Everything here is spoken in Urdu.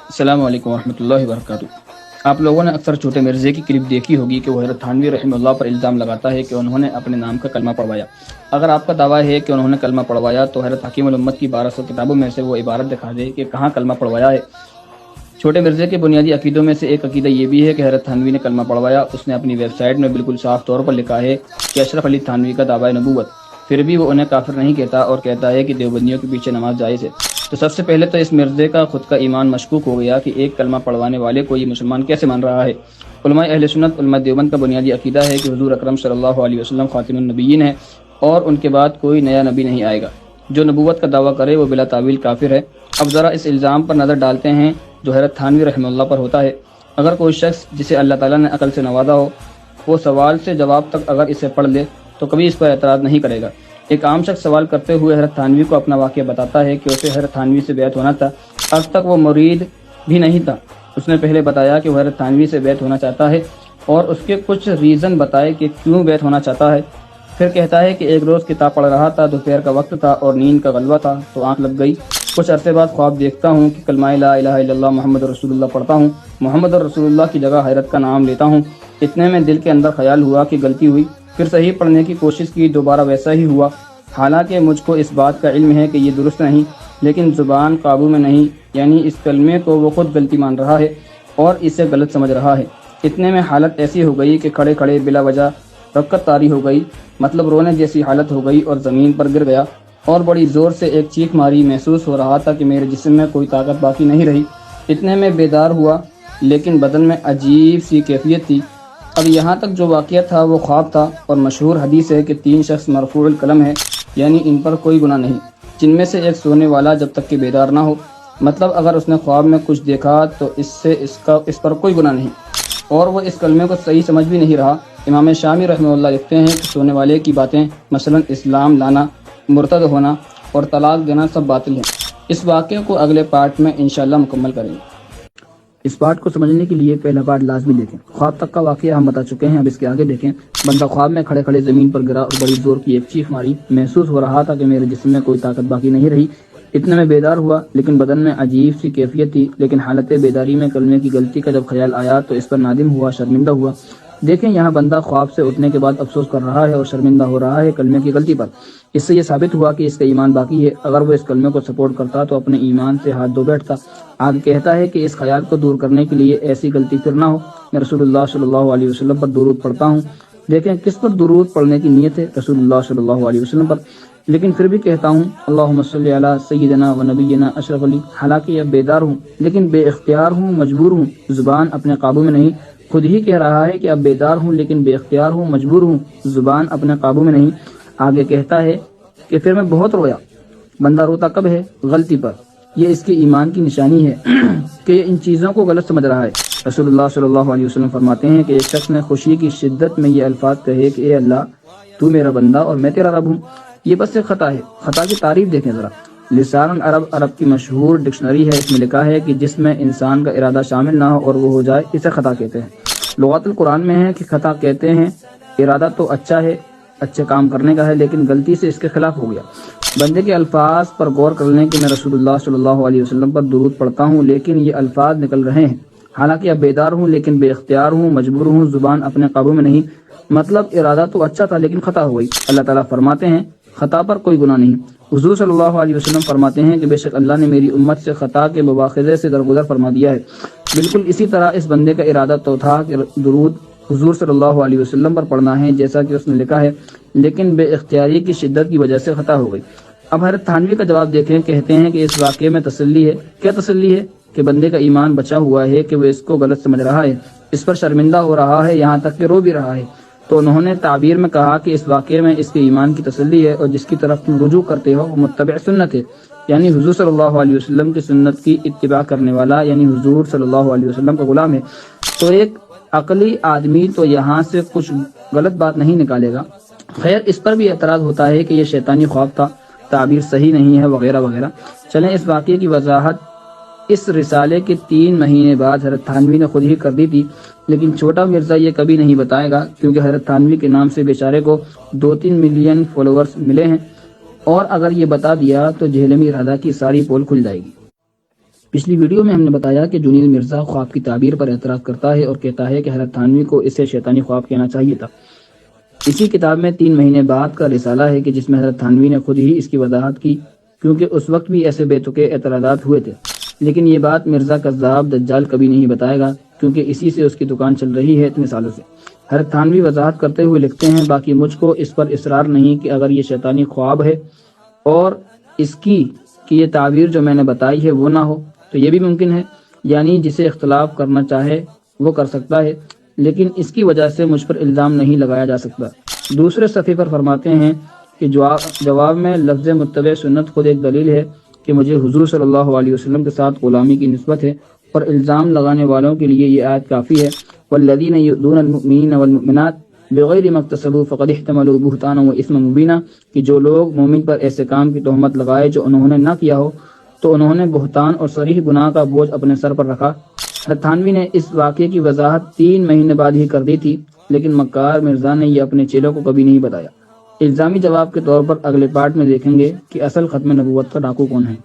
السلام علیکم ورحمۃ اللہ وبرکاتہ۔ آپ لوگوں نے اکثر چھوٹے مرزے کی کلپ دیکھی ہوگی کہ وہ حضرت تھانوی رحمہ اللہ پر الزام لگاتا ہے کہ انہوں نے اپنے نام کا کلمہ پڑھوایا۔ اگر آپ کا دعویٰ ہے کہ انہوں نے کلمہ پڑھوایا تو حضرت حکیم الامت کی 1200 کتابوں میں سے وہ عبارت دکھا دے کہ کہاں کلمہ پڑھوایا ہے۔ چھوٹے مرزے کے بنیادی عقیدوں میں سے ایک عقیدہ یہ بھی ہے کہ حضرت تھانوی نے کلمہ پڑھوایا۔ اس نے اپنی ویب سائٹ میں بالکل صاف طور پر لکھا ہے کہ اشرف علی تھانوی کا دعویٰ نبوت، پھر بھی وہ انہیں کافر نہیں کہتا اور کہتا ہے کہ دیوبندیوں کے پیچھے نماز جائز ہے۔ تو سب سے پہلے تو اس مرزے کا خود کا ایمان مشکوک ہو گیا کہ ایک کلمہ پڑھوانے والے کو یہ مسلمان کیسے مان رہا ہے۔ علماء اہل سنت، علماء دیوبند کا بنیادی عقیدہ ہے کہ حضور اکرم صلی اللہ علیہ وسلم خاتم النبیین ہے اور ان کے بعد کوئی نیا نبی نہیں آئے گا۔ جو نبوت کا دعویٰ کرے وہ بلا تعویل کافر ہے۔ اب ذرا اس الزام پر نظر ڈالتے ہیں جو حضرت تھانوی رحمہ اللہ پر ہوتا ہے۔ اگر کوئی شخص جسے اللہ تعالیٰ نے عقل سے نوازا ہو، وہ سوال سے جواب تک اگر اسے پڑھ لے تو کبھی اس پر اعتراض نہیں کرے گا۔ ایک عام شخص سوال کرتے ہوئے حضرت تھانوی کو اپنا واقعہ بتاتا ہے کہ اسے حضرت تھانوی سے بیعت ہونا تھا۔ اب تک وہ مرید بھی نہیں تھا۔ اس نے پہلے بتایا کہ وہ حضرت تھانوی سے بیعت ہونا چاہتا ہے اور اس کے کچھ ریزن بتائے کہ کیوں بیعت ہونا چاہتا ہے۔ پھر کہتا ہے کہ ایک روز کتاب پڑھ رہا تھا، دوپہر کا وقت تھا اور نیند کا غلبہ تھا تو آنکھ لگ گئی۔ کچھ عرصے بعد خواب دیکھتا ہوں کہ کلمہ لا الہ الا اللہ محمد رسول اللہ پڑھتا ہوں، محمد رسول اللہ کی جگہ حضرت کا نام لیتا ہوں۔ اتنے میں دل کے اندر خیال ہوا کہ غلطی ہوئی، پھر صحیح پڑھنے کی کوشش کی، دوبارہ ویسا ہی ہوا۔ حالانکہ مجھ کو اس بات کا علم ہے کہ یہ درست نہیں، لیکن زبان قابو میں نہیں، یعنی اس کلمے کو وہ خود غلطی مان رہا ہے اور اسے غلط سمجھ رہا ہے۔ اتنے میں حالت ایسی ہو گئی کہ کھڑے کھڑے بلا وجہ رکعت طاری ہو گئی، مطلب رونے جیسی حالت ہو گئی اور زمین پر گر گیا اور بڑی زور سے ایک چیخ ماری۔ محسوس ہو رہا تھا کہ میرے جسم میں کوئی طاقت باقی نہیں رہی۔ اتنے میں بیدار ہوا لیکن بدن میں عجیب سی کیفیت تھی۔ اب یہاں تک جو واقعہ تھا وہ خواب تھا، اور مشہور حدیث ہے کہ 3 شخص مرفوع القلم ہے، یعنی ان پر کوئی گناہ نہیں، جن میں سے ایک سونے والا جب تک کہ بیدار نہ ہو۔ مطلب اگر اس نے خواب میں کچھ دیکھا تو اس پر کوئی گناہ نہیں، اور وہ اس کلمے کو صحیح سمجھ بھی نہیں رہا۔ امام شامی رحمہ اللہ لکھتے ہیں کہ سونے والے کی باتیں، مثلا اسلام لانا، مرتد ہونا اور طلاق دینا سب باطل ہیں۔ اس واقعے کو اگلے پارٹ میں انشاءاللہ مکمل کریں گے۔ اس پارٹ کو سمجھنے کے لیے پہلا پارٹ لازمی دیکھیں۔ خواب تک کا واقعہ ہم بتا چکے ہیں، اب اس کے آگے دیکھیں۔ بندہ خواب میں کھڑے کھڑے زمین پر گرا اور بڑی زور کی ایک چیخ ماری۔ محسوس ہو رہا تھا کہ میرے جسم میں کوئی طاقت باقی نہیں رہی۔ اتنے میں بیدار ہوا لیکن بدن میں عجیب سی کیفیت تھی، لیکن حالت بیداری میں کلمے کی غلطی کا جب خیال آیا تو اس پر نادم ہوا، شرمندہ ہوا۔ دیکھیں یہاں بندہ خواب سے اٹھنے کے بعد افسوس کر رہا ہے اور شرمندہ ہو رہا ہے کلمے کی غلطی پر۔ اس سے یہ ثابت ہوا کہ اس کا ایمان باقی ہے۔ اگر وہ اس کلمے کو سپورٹ کرتا تو اپنے ایمان سے ہاتھ دھو بیٹھتا۔ آگے کہتا ہے کہ اس خیال کو دور کرنے کے لیے ایسی غلطی پھر نہ ہو، میں رسول اللہ صلی اللہ علیہ وسلم پر درود پڑھتا ہوں۔ دیکھیں کس پر درود پڑھنے کی نیت ہے، رسول اللہ صلی اللہ علیہ وسلم پر، لیکن پھر بھی کہتا ہوں اللہم صلی علی سیدنا و نبینا اشرف علی۔ حالانکہ اب بیدار ہوں لیکن بے اختیار ہوں، مجبور ہوں، زبان اپنے قابو میں نہیں۔ خود ہی کہہ رہا ہے کہ اب بیدار ہوں لیکن بے اختیار ہوں، مجبور ہوں، زبان اپنے قابو میں نہیں۔ آگے کہتا ہے کہ پھر میں بہت رویا۔ بندہ روتا کب ہے؟ غلطی پر۔ یہ اس کے ایمان کی نشانی ہے کہ یہ ان چیزوں کو غلط سمجھ رہا ہے۔ رسول اللہ صلی اللہ علیہ وسلم فرماتے ہیں کہ ایک شخص نے خوشی کی شدت میں یہ الفاظ کہے کہ اے اللہ تو میرا بندہ اور میں تیرا رب ہوں۔ یہ بس ایک خطا ہے۔ خطا کی تعریف دیکھیں ذرا۔ لسان العرب عرب کی مشہور ڈکشنری ہے، اس میں لکھا ہے کہ جس میں انسان کا ارادہ شامل نہ ہو اور وہ ہو جائے، اسے خطا کہتے ہیں۔ لغات القرآن میں ہے کہ خطا کہتے ہیں ارادہ تو اچھا ہے، اچھے کام کرنے کا ہے، لیکن غلطی سے اس کے خلاف ہو گیا۔ بندے کے الفاظ پر غور کر لیں کہ میں رسول اللہ صلی اللہ علیہ وسلم پر درود پڑھتا ہوں لیکن یہ الفاظ نکل رہے ہیں، حالانکہ اب بیدار ہوں لیکن بے اختیار ہوں، مجبور ہوں، زبان اپنے قابو میں نہیں۔ مطلب ارادہ تو اچھا تھا لیکن خطا ہو گئی۔ اللہ تعالیٰ فرماتے ہیں خطا پر کوئی گناہ نہیں۔ حضور صلی اللہ علیہ وسلم فرماتے ہیں کہ بے شک اللہ نے میری امت سے خطا کے مواخذے سے درگزر فرما دیا ہے۔ بالکل اسی طرح اس بندے کا ارادہ تو تھا کہ درود حضور صلی اللہ علیہ وسلم پر پڑھنا ہے جیسا کہ اس نے لکھا ہے، لیکن بے اختیاری کی شدت کی وجہ سے خطا ہو گئی۔ اب حضرت تھانوی کا جواب دیکھیں۔ کہتے ہیں کہ اس واقعے میں تسلی ہے۔ کیا تسلی ہے؟ کہ بندے کا ایمان بچا ہوا ہے کہ وہ اس کو غلط سمجھ رہا ہے، اس پر شرمندہ ہو رہا ہے، یہاں تک کہ رو بھی رہا ہے۔ تو انہوں نے تعبیر میں کہا کہ اس واقعے میں اس کے ایمان کی تسلی ہے اور جس کی طرف تم رجوع کرتے ہو وہ متبع سنت ہے، یعنی حضور صلی اللہ علیہ وسلم کی سنت کی اتباع کرنے والا، یعنی حضور صلی اللہ علیہ وسلم کا غلام ہے۔ تو ایک عقلی آدمی تو یہاں سے کچھ غلط بات نہیں نکالے گا۔ خیر اس پر بھی اعتراض ہوتا ہے کہ یہ شیطانی خواب تھا، تعبیر صحیح نہیں ہے وغیرہ وغیرہ۔ چلیں اس واقعے کی وضاحت اس رسالے کے 3 مہینے بعد حضرت تھانوی نے خود ہی کر دی تھی، لیکن چھوٹا مرزا یہ کبھی نہیں بتائے گا کیونکہ حضرت تھانوی کے نام سے بیچارے کو 2-3 ملین فالوورز ملے ہیں، اور اگر یہ بتا دیا تو جہلمی ارادہ کی ساری پول کھل جائے گی۔ پچھلی ویڈیو میں ہم نے بتایا کہ جنید مرزا خواب کی تعبیر پر اعتراض کرتا ہے اور کہتا ہے کہ حضرت تھانوی کو اسے شیطانی خواب کہنا چاہیے تھا۔ اسی کتاب میں 3 مہینے بعد کا رسالہ ہے کہ جس میں حضرت تھانوی نے خود ہی اس کی وضاحت کی، کیونکہ اس وقت بھی ایسے بے تکے اعتراضات ہوئے تھے۔ لیکن یہ بات مرزا کذاب دجال کبھی نہیں بتائے گا، کیونکہ اسی سے اس کی دکان چل رہی ہے اتنے سالوں سے۔ حضرت تھانوی وضاحت کرتے ہوئے لکھتے ہیں، باقی مجھ کو اس پر اصرار نہیں کہ اگر یہ شیطانی خواب ہے اور اس کی کہ یہ تعبیر جو میں نے بتائی ہے وہ نہ ہو تو یہ بھی ممکن ہے، یعنی جسے اختلاف کرنا چاہے وہ کر سکتا ہے، لیکن اس کی وجہ سے مجھ پر الزام نہیں لگایا جا سکتا۔ دوسرے صفحے پر فرماتے ہیں کہ جواب میں لفظ متبع سنت خود ایک دلیل ہے کہ مجھے حضور صلی اللہ علیہ وسلم کے ساتھ غلامی کی نسبت ہے، اور الزام لگانے والوں کے لیے یہ آیت کافی ہے، والذین یؤذون المؤمنین والمؤمنات بغیر ما اکتسبوا فقد احتملوا بہتانا واثما مبینا، کہ جو لوگ مومن پر ایسے کام کی تہمت لگائے جو انہوں نے نہ کیا ہو تو انہوں نے بہتان اور صریح گناہ کا بوجھ اپنے سر پر رکھا۔ حضرت تھانوی نے اس واقعے کی وضاحت 3 مہینے بعد ہی کر دی تھی، لیکن مکار مرزا نے یہ اپنے چیلوں کو کبھی نہیں بتایا۔ الزامی جواب کے طور پر اگلے پارٹ میں دیکھیں گے کہ اصل ختم نبوت کا ڈاکو کون ہے۔